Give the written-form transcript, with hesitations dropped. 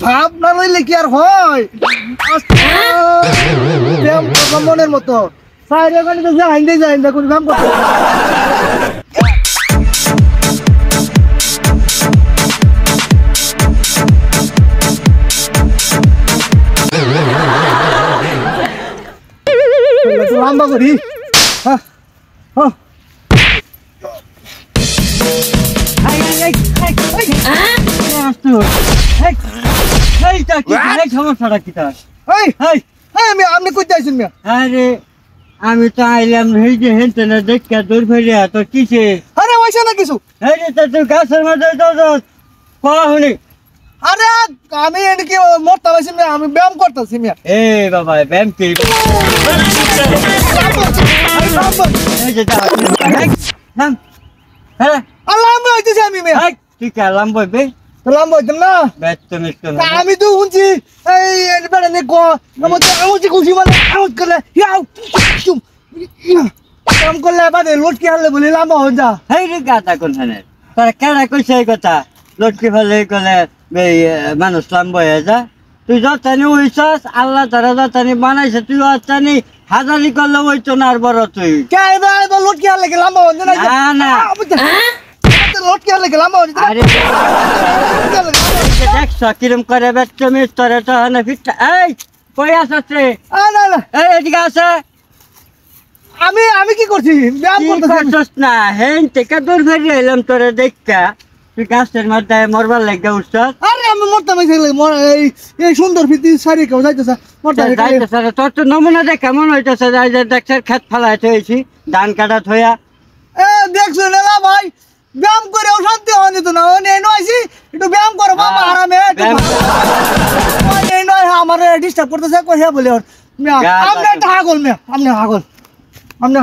ভাব না লইলে কি আর হয় মনের মতো সাইডে যাই না কোনো কাম করতে লম্বা করি সমস্যাটা কি তার আপনি কই যাইছেন মিয়া আরে আমি তো আইলাম এই যে হেনতে না দেখা দূর ফেরিয়া তো কিসে আরে ওইসা না কিছু এই যে তুই গাছের মধ্যে কখনই আরে আমি এদিকে মরতে পারছি মিয়া আমি ব্যায়াম করতেছি মিয়া এ বাবা ব্যায়াম কি এই যে নাম হ্যাঁ আল্লাহ আমি হইতেছি আমি মিয়া তুই কালাম বইবে লম্বা হইতাম না আমি তো শুনছি এই বেড়া নে গো আমাদের খুশি মানে আউট করলে কাম করলে বাদে লটকি হারলে বলে লম্বা হয়ে যা এই রে গাতা কোনখানে তোরা কেডা কইছে এই কথা লটকি ফেলে কলে মানুষ লম্বা হয়ে যা তুই যতানি হইছস আল্লাহ তারা যতানি বানাইছে তুই অতানি হাজারি করলে হইতো না আর বড় তুই কে এবার লটকি হারলে কি লম্বা হয়ে না না লটকি হারলে কি লম্বা হয়ে আরে দেখছ কিরম করে বেচ্চা মিস তোরে তো হনে ফিট এই কই আসছ রে না না এই এদিকে আসে আমি কি করছি ব্যায়াম করতেছি না হেন থেকে দূর ফেরি এলাম তোরে দেখা তুই গাছের মধ্যে মরবার লাগে উঠছ আরে আমি মরতে পারছি এই সুন্দর ফিতি শাড়ি কেউ যাইতেছে যাইতেছে তোর তো নমুনা দেখে মনে হইতেছে যে দেখছেন খেত ফেলায় থইছি ধান কাটা থইয়া দেখছো না ভাই ব্যায়াম করে শান্তি হওয়া যেত না আইসি একটু ব্যায়াম করো বাবা আরামে নয় আমার ডিস্টার্ব করতেছে কইয়া বলে আপনি একটা হাগল মেয়ে আপনি হাগল আমি